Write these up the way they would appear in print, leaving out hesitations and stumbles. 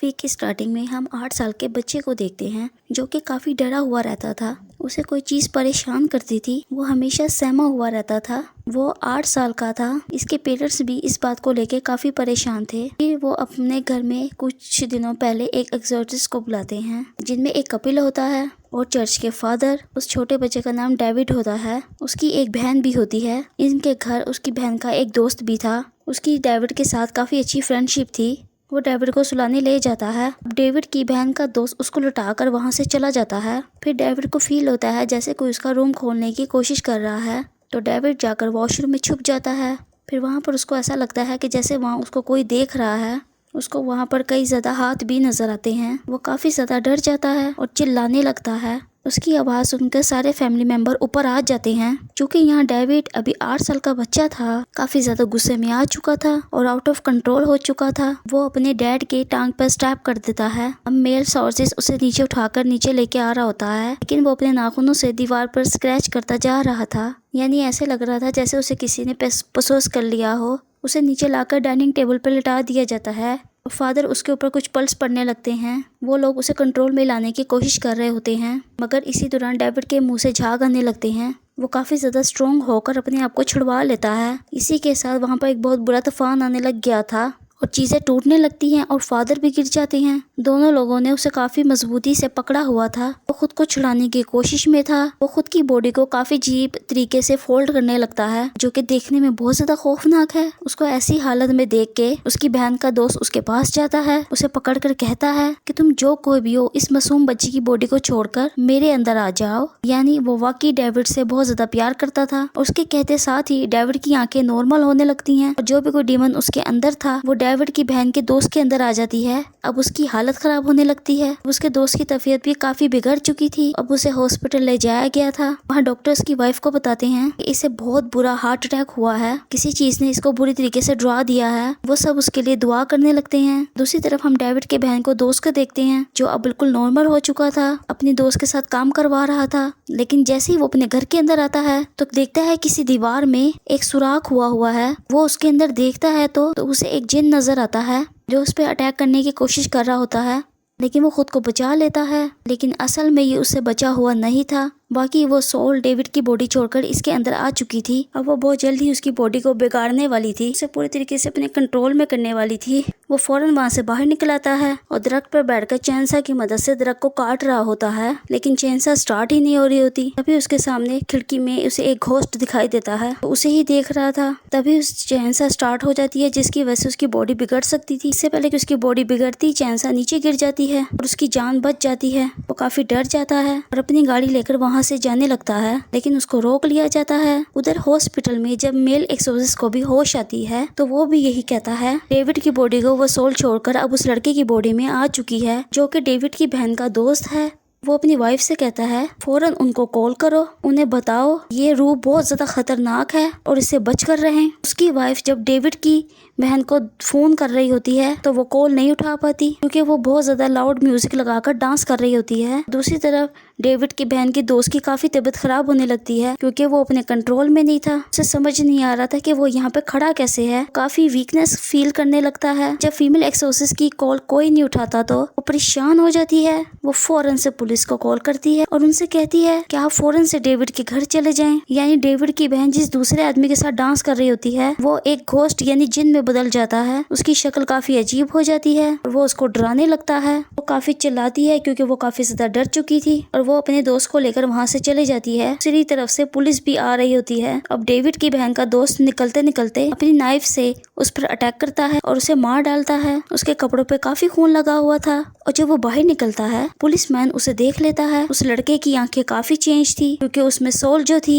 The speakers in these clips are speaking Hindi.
वीक की स्टार्टिंग में हम 8 साल के बच्चे को देखते हैं जो कि काफ़ी डरा हुआ रहता था। उसे कोई चीज़ परेशान करती थी, वो हमेशा सहमा हुआ रहता था। वो 8 साल का था। इसके पेरेंट्स भी इस बात को लेके काफ़ी परेशान थे। फिर वो अपने घर में कुछ दिनों पहले एक एक्सोर्सिस्ट को बुलाते हैं जिनमें एक कपिल होता है और चर्च के फादर। उस छोटे बच्चे का नाम डेविड होता है। उसकी एक बहन भी होती है। इनके घर उसकी बहन का एक दोस्त भी था। उसकी डेविड के साथ काफ़ी अच्छी फ्रेंडशिप थी। वो डेविड को सुलाने ले जाता है। डेविड की बहन का दोस्त उसको लुटाकर वहाँ से चला जाता है। फिर डेविड को फील होता है जैसे कोई उसका रूम खोलने की कोशिश कर रहा है, तो डेविड जाकर वॉशरूम में छुप जाता है। फिर वहाँ पर उसको ऐसा लगता है कि जैसे वहाँ उसको कोई देख रहा है। उसको वहाँ पर कई ज़्यादा हाथ भी नज़र आते हैं। वो काफ़ी ज़्यादा डर जाता है और चिल्लाने लगता है। उसकी आवाज़ सुनकर सारे फैमिली मेंबर ऊपर आ जाते हैं। क्योंकि यहाँ डेविड अभी 8 साल का बच्चा था, काफ़ी ज़्यादा गुस्से में आ चुका था और आउट ऑफ कंट्रोल हो चुका था। वो अपने डैड के टांग पर स्टैप कर देता है। अब मेल सोर्सेस उसे नीचे उठाकर नीचे लेके आ रहा होता है, लेकिन वो अपने नाखूनों से दीवार पर स्क्रैच करता जा रहा था। यानी ऐसे लग रहा था जैसे उसे किसी ने पसोस कर लिया हो। उसे नीचे लाकर डाइनिंग टेबल पर लिटा दिया जाता है। फादर उसके ऊपर कुछ पल्स पड़ने लगते हैं। वो लोग उसे कंट्रोल में लाने की कोशिश कर रहे होते हैं, मगर इसी दौरान डेविड के मुंह से झाग आने लगते हैं। वो काफ़ी ज़्यादा स्ट्रॉन्ग होकर अपने आप को छुड़वा लेता है। इसी के साथ वहाँ पर एक बहुत बुरा तूफान आने लग गया था और चीज़ें टूटने लगती हैं और फादर भी गिर जाते हैं। दोनों लोगों ने उसे काफ़ी मजबूती से पकड़ा हुआ था। वो खुद को छुड़ाने की कोशिश में था। वो खुद की बॉडी को काफ़ी अजीब तरीके से फोल्ड करने लगता है, जो कि देखने में बहुत ज़्यादा खौफनाक है। उसको ऐसी हालत में देख के उसकी बहन का दोस्त उसके पास जाता है, उसे पकड़ कर कहता है कि तुम जो कोई भी हो, इस मासूम बच्ची की बॉडी को छोड़कर मेरे अंदर आ जाओ। यानी वो वाकई डेविड से बहुत ज़्यादा प्यार करता था। उसके कहते साथ ही डेविड की आंखें नॉर्मल होने लगती हैं और जो भी कोई डीमन उसके अंदर था वो डेविड की बहन के दोस्त के अंदर आ जाती है। अब उसकी हालत खराब होने लगती है। उसके दोस्त की तबीयत भी काफी बिगड़ चुकी थी। अब उसे हॉस्पिटल ले जाया गया था। वहाँ डॉक्टर्स की वाइफ को बताते हैं कि इसे बहुत बुरा हार्ट अटैक हुआ है, किसी चीज ने इसको बुरी तरीके से डरा दिया है। वो सब उसके लिए दुआ करने लगते हैं। दूसरी तरफ हम डेविड के बहन को दोस्त को देखते हैं जो अब बिल्कुल नॉर्मल हो चुका था, अपने दोस्त के साथ काम करवा रहा था। लेकिन जैसे ही वो अपने घर के अंदर आता है तो देखता है किसी दीवार में एक सुराख हुआ है। वो उसके अंदर देखता है तो उसे एक जिन नजर आता है जो उस पर अटैक करने की कोशिश कर रहा होता है, लेकिन वो खुद को बचा लेता है। लेकिन असल में ये उससे बचा हुआ नहीं था। बाकी वो सोल डेविड की बॉडी छोड़कर इसके अंदर आ चुकी थी। अब वो बहुत जल्द ही उसकी बॉडी को बिगाड़ने वाली थी, उसे पूरी तरीके से अपने कंट्रोल में करने वाली थी। वो फौरन वहाँ से बाहर निकल आता है और दरख्त पर बैठकर चैनसा की मदद से दरख्त को काट रहा होता है, लेकिन चैनसा स्टार्ट ही नहीं हो रही होती। तभी उसके सामने खिड़की में उसे एक घोस्ट दिखाई देता है। तो उसे ही देख रहा था। तभी उस चैनसा स्टार्ट हो जाती है, जिसकी वजह से उसकी बॉडी बिगड़ सकती थी। इससे पहले कि उसकी बॉडी बिगड़ती, चैनसा नीचे गिर जाती है और उसकी जान बच जाती है। वो काफी डर जाता है और अपनी गाड़ी लेकर वहाँ से जाने लगता है, लेकिन उसको रोक लिया जाता है। उधर हॉस्पिटल में जब मेल एक्सोर्सिस्ट को भी होश आती है तो वो भी यही कहता है। डेविड की बॉडी को वो सोल छोड़कर अब उस लड़के की बॉडी में आ चुकी है जो कि डेविड की बहन का दोस्त है। वो अपनी वाइफ से कहता है फौरन उनको कॉल करो, उन्हें बताओ ये रूह बहुत ज्यादा खतरनाक है और इससे बच कर रहें। उसकी वाइफ जब डेविड की बहन को फोन कर रही होती है तो वो कॉल नहीं उठा पाती क्योंकि वो बहुत ज्यादा लाउड म्यूजिक लगाकर डांस कर रही होती है। दूसरी तरफ डेविड की बहन की दोस्त की काफी तबीयत खराब होने लगती है क्योंकि वो अपने कंट्रोल में नहीं था। उसे समझ नहीं आ रहा था कि वो यहाँ पे खड़ा कैसे है। काफी वीकनेस फील करने लगता है। जब फीमेल एक्सोर्सिस्ट की कॉल कोई नहीं उठाता तो वो परेशान हो जाती है। वो फौरन से पुलिस को कॉल करती है और उनसे कहती है कि आप फौरन से डेविड के घर चले जाएं। यानी डेविड की बहन जिस दूसरे आदमी के साथ डांस कर रही होती है वो एक घोस्ट यानी जिन में बदल जाता है। उसकी शक्ल काफी अजीब हो जाती है और वो उसको डराने लगता है। वो काफी चिल्लाती है क्योंकि वो काफी ज्यादा डर चुकी थी और वो अपने दोस्त को लेकर वहाँ से चले जाती है। दूसरी तरफ से पुलिस भी आ रही होती है। अब डेविड की बहन का दोस्त निकलते निकलते अपनी नाइफ से उस पर अटैक करता है और उसे मार डालता है। उसके कपड़ों पे काफी खून लगा हुआ था और जब वो बाहर निकलता है पुलिसमैन उसे देख लेता है। उस लड़के की आंखें काफी चेंज थी क्योंकि उसमें सोल जो थी।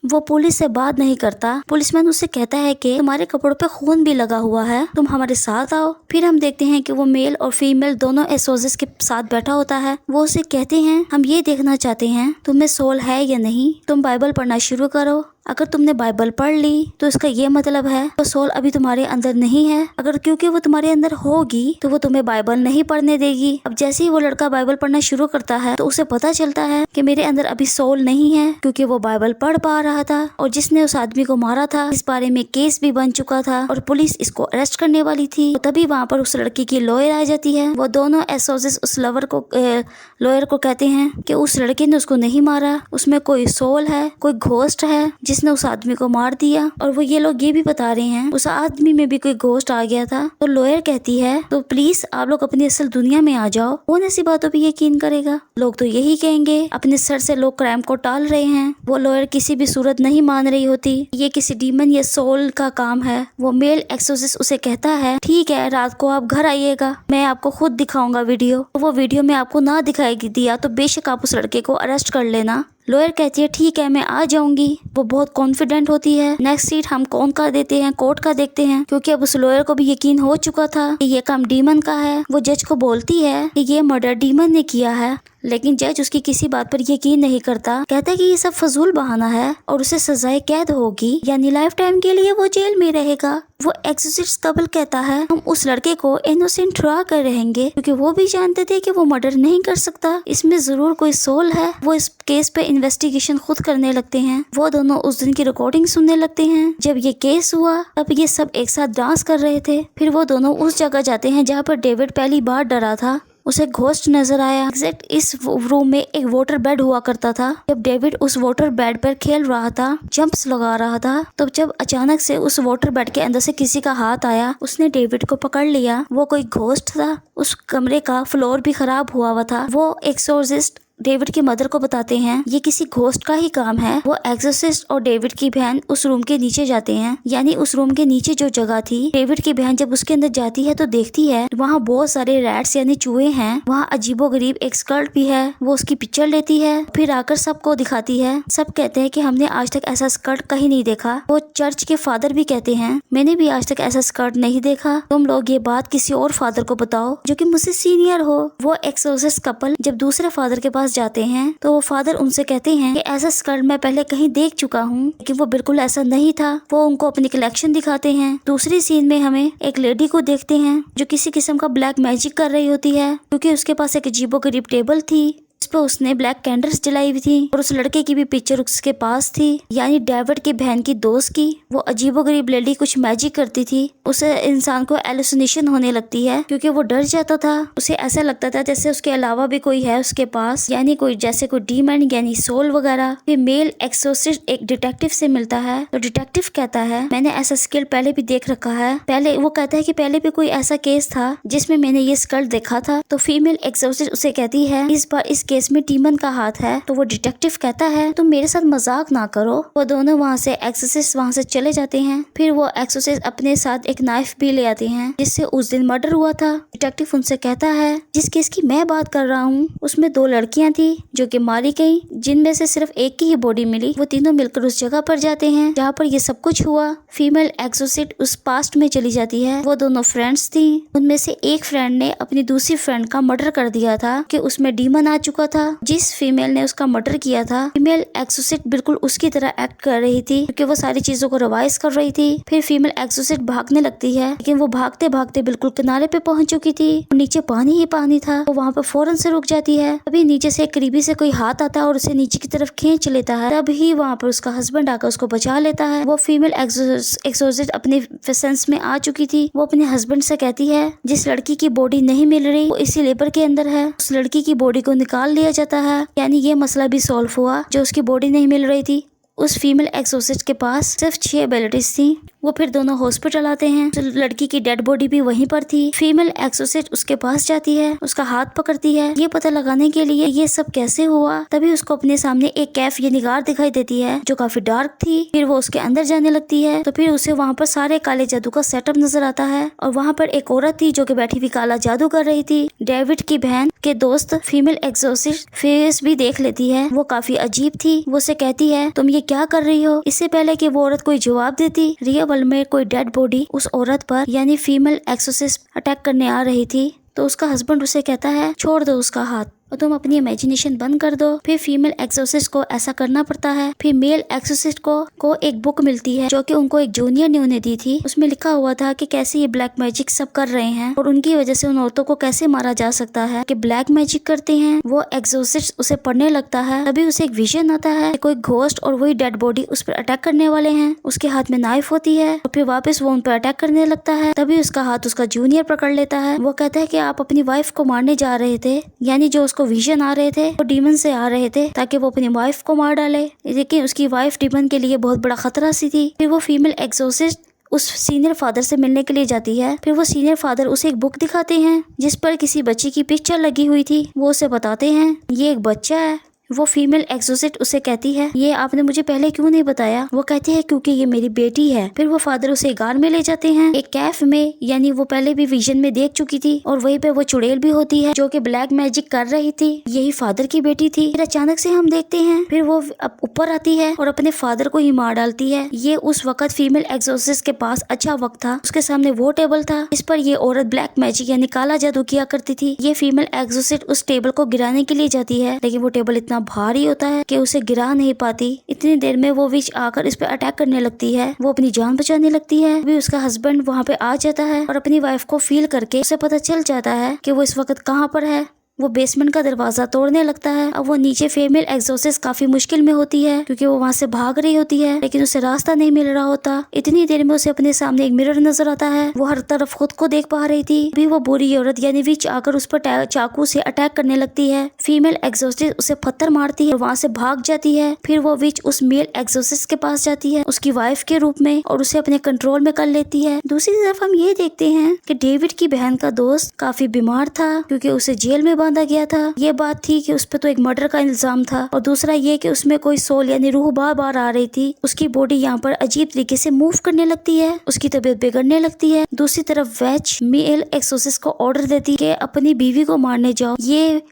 वो पुलिस से बात नहीं करता। पुलिसमैन उससे कहता है कि तुम्हारे कपड़ों पे खून भी लगा हुआ है, तुम हमारे साथ आओ। फिर हम देखते हैं कि वो मेल और फीमेल दोनों एक्सोर्सिस्ट के साथ बैठा होता है। वो उसे कहते हैं हम ये देखना चाहते हैं तुम्हें सोल है या नहीं, तुम बाइबल पढ़ना शुरू करो। अगर तुमने बाइबल पढ़ ली तो इसका ये मतलब है वो सोल अभी तुम्हारे अंदर नहीं है। अगर क्योंकि वो तुम्हारे अंदर होगी तो वो तुम्हें बाइबल नहीं पढ़ने देगी। अब जैसे ही वो लड़का बाइबल पढ़ना शुरू करता है तो उसे पता चलता है कि मेरे अंदर अभी सोल नहीं है, क्योंकि वो बाइबल पढ़ पा रहा था और जिसने उस आदमी को मारा था इस बारे में केस भी बन चुका था और पुलिस इसको अरेस्ट करने वाली थी। तो तभी वहाँ पर उस लड़की की लॉयर आ जाती है। वो दोनों एसोसिस उस लॉयर को कहते हैं कि उस लड़के ने उसको नहीं मारा, उसमें कोई सोल है, कोई घोस्ट है जिसने उस आदमी को मार दिया। और वो ये लोग ये भी बता रहे हैं उस आदमी में भी कोई घोस्ट आ गया था। तो लॉयर कहती है तो प्लीज आप लोग अपनी असल दुनिया में आ जाओ। कौन ऐसी बातों पे यकीन करेगा? लोग तो यही कहेंगे अपने सर से लोग क्राइम को टाल रहे हैं। वो लॉयर किसी भी सूरत नहीं मान रही होती ये किसी डीमन या सोल का काम है। वो मेल एक्सोसिस्ट उसे कहता है ठीक है रात को आप घर आइएगा, मैं आपको खुद दिखाऊंगा वीडियो। तो वो वीडियो में आपको ना दिखाएगी दिया तो बेशक आप उस लड़के को अरेस्ट कर लेना। लॉयर कहती है ठीक है मैं आ जाऊंगी। वो बहुत कॉन्फिडेंट होती है। नेक्स्ट सीट हम कौन का देते हैं? कोर्ट का देखते हैं, क्योंकि अब उस लॉयर को भी यकीन हो चुका था कि ये काम डीमन का है। वो जज को बोलती है कि ये मर्डर डीमन ने किया है, लेकिन जज उसकी किसी बात पर यकीन नहीं करता। कहता है कि ये सब फजूल बहाना है और उसे सजाए कैद होगी, यानी लाइफ टाइम के लिए वो जेल में रहेगा। वो एक्सोसिस्ट कबल कहता है हम उस लड़के को इनोसेंट ठुरा कर रहेंगे, क्योंकि वो भी जानते थे कि वो मर्डर नहीं कर सकता, इसमें जरूर कोई सोल है। वो इस केस पे इन्वेस्टिगेशन खुद करने लगते हैं। वो दोनों उस दिन की रिकॉर्डिंग सुनने लगते हैं जब ये केस हुआ। तब ये सब एक साथ डांस कर रहे थे। फिर वो दोनों उस जगह जाते हैं जहाँ पर डेविड पहली बार डरा था। उसे घोस्ट नजर आया। एग्जैक्ट इस रूम में एक वाटर बेड हुआ करता था। जब डेविड उस वाटर बेड पर खेल रहा था, जंप्स लगा रहा था, तो जब अचानक से उस वाटर बेड के अंदर से किसी का हाथ आया, उसने डेविड को पकड़ लिया। वो कोई घोस्ट था। उस कमरे का फ्लोर भी खराब हुआ था। वो एक्सोर्सिस्ट डेविड की मदर को बताते हैं ये किसी घोस्ट का ही काम है। वो एक्सोर्सिस्ट और डेविड की बहन उस रूम के नीचे जाते हैं, यानी उस रूम के नीचे जो जगह थी। डेविड की बहन जब उसके अंदर जाती है तो देखती है वहाँ बहुत सारे रैट्स यानी चूहे हैं। वहाँ अजीबोगरीब एक स्कर्ट भी है। वो उसकी पिक्चर लेती है, फिर आकर सबको दिखाती है। सब कहते हैं कि हमने आज तक ऐसा स्कर्ट कहीं नहीं देखा। वो चर्च के फादर भी कहते हैं मैंने भी आज तक ऐसा स्कर्ट नहीं देखा। तुम लोग ये बात किसी और फादर को बताओ जो कि मुझसे सीनियर हो। वो एक्सोर्सिस्ट कपल जब दूसरे फादर के पास जाते हैं तो वो फादर उनसे कहते हैं कि ऐसा स्कर्ट मैं पहले कहीं देख चुका हूँ, लेकिन वो बिल्कुल ऐसा नहीं था। वो उनको अपनी कलेक्शन दिखाते हैं। दूसरी सीन में हमें एक लेडी को देखते हैं जो किसी किस्म का ब्लैक मैजिक कर रही होती है, क्योंकि उसके पास एक अजीबोगरीब टेबल थी इस पर उसने ब्लैक कैंडल्स जलाई हुई थी और उस लड़के की भी पिक्चर उसके पास थी, यानी डेविड की बहन की दोस्त की। वो अजीबोगरीब लेडी कुछ मैजिक करती थी। उसे इंसान को एलुसिनेशन होने लगती है क्योंकि वो डर जाता था। उसे ऐसा लगता था जैसे उसके अलावा भी कोई है उसके पास, यानी कोई जैसे कोई डीमन यानी सोल वगैरह। फिर मेल एक्सोर्सिस्ट एक डिटेक्टिव से मिलता है तो डिटेक्टिव कहता है मैंने ऐसा स्किल पहले भी देख रखा है। पहले वो कहता है कि पहले भी कोई ऐसा केस था जिसमें मैंने ये स्किल देखा था। तो फीमेल एक्सोर्सिस्ट उसे कहती है इस बार इस केस में डीमन का हाथ है। तो वो डिटेक्टिव कहता है तुम मेरे साथ मजाक ना करो। वो दोनों वहाँ से एक्सोर्सिस्ट वहाँ से चले जाते हैं। फिर वो एक्सोर्सिस्ट अपने साथ एक नाइफ भी ले आते हैं जिससे उस दिन मर्डर हुआ था। डिटेक्टिव उनसे कहता है जिस केस की मैं बात कर रहा हूँ उसमें 2 लड़कियां थी जो कि मारी गई, जिनमें से सिर्फ एक की ही बॉडी मिली। वो तीनों मिलकर उस जगह पर जाते हैं जहाँ पर ये सब कुछ हुआ। फीमेल एक्सोर्सिस्ट उस पास्ट में चली जाती है। वो दोनों फ्रेंड्स थी। उनमें से एक फ्रेंड ने अपनी दूसरी फ्रेंड का मर्डर कर दिया था कि उसमें डीमन आ चुका था। जिस फीमेल ने उसका मर्डर किया था फीमेल एक्सोर्सिस्ट बिल्कुल उसकी तरह एक्ट कर रही थी क्योंकि वो सारी चीजों को रिवाइज कर रही थी। फिर फीमेल एक्सोर्सिस्ट भागने लगती है, लेकिन वो भागते भागते बिल्कुल किनारे पे पहुंच चुकी थी। नीचे पानी ही पानी था। वो वहाँ पे फौरन से रुक जाती है। अभी नीचे से करीबी से कोई हाथ आता है और उसे नीचे की तरफ खींच लेता है। तभी वहाँ पर उसका हस्बैंड आकर उसको बचा लेता है। वो फीमेल एक्सोर्सिस्ट अपने सेंस में आ चुकी थी। वो अपने हस्बैंड से कहती है जिस लड़की की बॉडी नहीं मिल रही वो इसी लेबर के अंदर है, उस लड़की की बॉडी को निकाल लिया जाता है। यानी ये मसला भी सॉल्व हुआ। जो उसकी बॉडी नहीं मिल रही थी उस फीमेल एक्सोर्सिस्ट के पास सिर्फ 6 एबिलिटीज थी। वो फिर दोनों हॉस्पिटल आते हैं। तो लड़की की डेड बॉडी भी वहीं पर थी। फीमेल एक्सोर्सिस्ट उसके पास जाती है, उसका हाथ पकड़ती है ये पता लगाने के लिए ये सब कैसे हुआ। तभी उसको अपने सामने एक कैफ या निगार दिखाई देती है जो काफी डार्क थी। फिर वो उसके अंदर जाने लगती है तो फिर उसे वहाँ पर सारे काले जादू का सेटअप नजर आता है और वहाँ पर एक औरत थी जो कि बैठी हुई काला जादू कर रही थी। डेविड की बहन के दोस्त फीमेल एक्सोर्सिस्ट फेस भी देख लेती है। वो काफी अजीब थी। वो उसे कहती है तुम ये क्या कर रही हो। इससे पहले कि वो औरत कोई जवाब देती, रियल वर्ल्ड में कोई डेड बॉडी उस औरत पर यानी फीमेल एक्सोर्सिस्ट अटैक करने आ रही थी। तो उसका हस्बैंड उसे कहता है छोड़ दो उसका हाथ। और तुम अपनी इमेजिनेशन बंद कर दो। फिर फीमेल एक्सोसिस्ट को ऐसा करना पड़ता है। फिर मेल एक्सोसिस्ट को एक बुक मिलती है जो कि उनको एक जूनियर ने उन्हें दी थी। उसमें लिखा हुआ था कि कैसे ये ब्लैक मैजिक सब कर रहे हैं और उनकी वजह से उन औरतों को कैसे मारा जा सकता है कि ब्लैक मैजिक करते हैं। वो एक्सोसिस्ट उसे पढ़ने लगता है। तभी उसे एक विजन आता है कि कोई घोस्ट और वही डेड बॉडी उस पर अटैक करने वाले हैं। उसके हाथ में नाइफ होती है और फिर वापस वो उन पर अटैक करने लगता है। तभी उसका हाथ उसका जूनियर पकड़ लेता है। वो कहता है कि आप अपनी वाइफ को मारने जा रहे थे, यानी जो उसको विजन आ रहे थे वो डीमन से आ रहे थे ताकि वो अपनी वाइफ को मार डाले। लेकिन उसकी वाइफ डीमन के लिए बहुत बड़ा खतरा सी थी। फिर वो फीमेल एक्सोसिस्ट उस सीनियर फादर से मिलने के लिए जाती है। फिर वो सीनियर फादर उसे एक बुक दिखाते हैं जिस पर किसी बच्चे की पिक्चर लगी हुई थी। वो उसे बताते हैं ये एक बच्चा है। वो फीमेल एक्सोसिस्ट उसे कहती है ये आपने मुझे पहले क्यों नहीं बताया। वो कहती है क्योंकि ये मेरी बेटी है। फिर वो फादर उसे गार में ले जाते हैं एक कैफ में, यानी वो पहले भी विजन में देख चुकी थी और वहीं पे वो चुड़ैल भी होती है जो कि ब्लैक मैजिक कर रही थी। यही फादर की बेटी थी। फिर अचानक से हम देखते हैं फिर वो ऊपर आती है और अपने फादर को ही मार डालती है। ये उस वक्त फीमेल एक्सोसिस्ट के पास अच्छा वक्त था। उसके सामने वो टेबल था इस पर ये औरत ब्लैक मैजिक यानी काला जादू किया करती थी। ये फीमेल एक्सोसिस्ट उस टेबल को गिराने के लिए जाती है लेकिन वो टेबल इतना भारी होता है कि उसे गिरा नहीं पाती। इतनी देर में वो विच आकर इस पे अटैक करने लगती है। वो अपनी जान बचाने लगती है। अभी उसका हस्बैंड वहाँ पे आ जाता है और अपनी वाइफ को फील करके उसे पता चल जाता है कि वो इस वक्त कहाँ पर है। वो बेसमेंट का दरवाजा तोड़ने लगता है। अब वो नीचे फीमेल एक्सोसिस्ट काफी मुश्किल में होती है क्योंकि वो वहाँ से भाग रही होती है लेकिन उसे रास्ता नहीं मिल रहा होता। इतनी देर में उसे अपने सामने एक मिरर नजर आता है। वो हर तरफ खुद को देख पा रही थी। अभी वो बुरी औरत यानी विच आकर उस पर चाकू से अटैक करने लगती है। फीमेल एक्सोसिस्ट उसे पत्थर मारती है और वहाँ से भाग जाती है। फिर वो विच उस मेल एक्सोसिस्ट के पास जाती है उसकी वाइफ के रूप में और उसे अपने कंट्रोल में कर लेती है। दूसरी तरफ हम ये देखते हैं कि डेविड की बहन का दोस्त काफी बीमार था क्योंकि उसे जेल में बांधा गया था। ये बात थी कि उस पे तो एक मर्डर का इल्जाम था और दूसरा ये कि उसमें कोई सोल यानी रूह बार बार आ रही थी। उसकी बॉडी यहाँ पर अजीब तरीके से मूव करने लगती है। उसकी तबीयत बिगड़ने लगती है। दूसरी तरफ वेच मेल एक्सोसिस्ट को ऑर्डर देती है अपनी बीवी को मारने जाओ। ये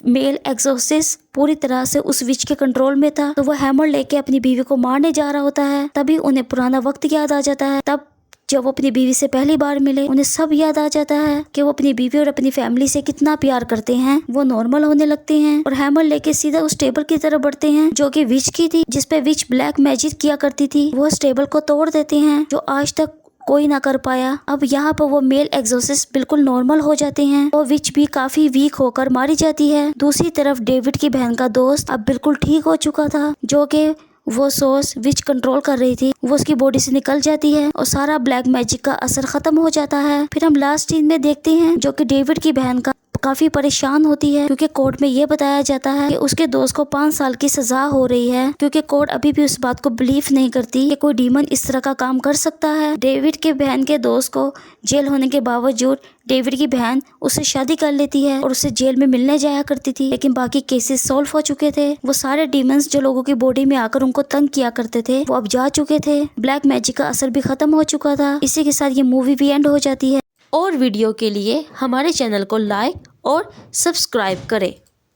मेल एक्सोसिस्ट पूरी तरह से उस विच के कंट्रोल में था तो वो हैमर लेके अपनी बीवी को मारने जा रहा होता है। तभी उन्हें पुराना वक्त याद आ जाता है। तब जब वो अपनी बीवी से पहली बार मिले उन्हें सब याद आ जाता है कि वो अपनी बीवी और अपनी फैमिली से कितना प्यार करते हैं। वो नॉर्मल होने लगते हैं और हैमर लेके सीधा उस टेबल की तरफ बढ़ते हैं जो कि विच की थी जिसपे विच ब्लैक मैजिक किया करती थी। वो उस टेबल को तोड़ देते हैं जो आज तक कोई ना कर पाया। अब यहाँ पर वो मेल एक्सोसिस्ट बिल्कुल नॉर्मल हो जाते हैं और विच भी काफी वीक होकर मारी जाती है। दूसरी तरफ डेविड की बहन का दोस्त अब बिल्कुल ठीक हो चुका था जो कि वो सोर्स विच कंट्रोल कर रही थी वो उसकी बॉडी से निकल जाती है और सारा ब्लैक मैजिक का असर खत्म हो जाता है। फिर हम लास्ट सीन में देखते हैं जो कि डेविड की बहन का काफी परेशान होती है क्योंकि कोर्ट में ये बताया जाता है कि उसके दोस्त को 5 साल की सजा हो रही है क्योंकि कोर्ट अभी भी उस बात को बिलीव नहीं करती कि कोई डीमन इस तरह का काम कर सकता है। डेविड के बहन के दोस्त को जेल होने के बावजूद डेविड की बहन उससे शादी कर लेती है और उससे जेल में मिलने जाया करती थी लेकिन बाकी केसेस सॉल्व हो चुके थे। वो सारे डीमंस जो लोगों की बॉडी में आकर उनको तंग किया करते थे वो अब जा चुके थे। ब्लैक मैजिक का असर भी खत्म हो चुका था। इसी के साथ ये मूवी भी एंड हो जाती है। और वीडियो के लिए हमारे चैनल को लाइक और सब्सक्राइब करें।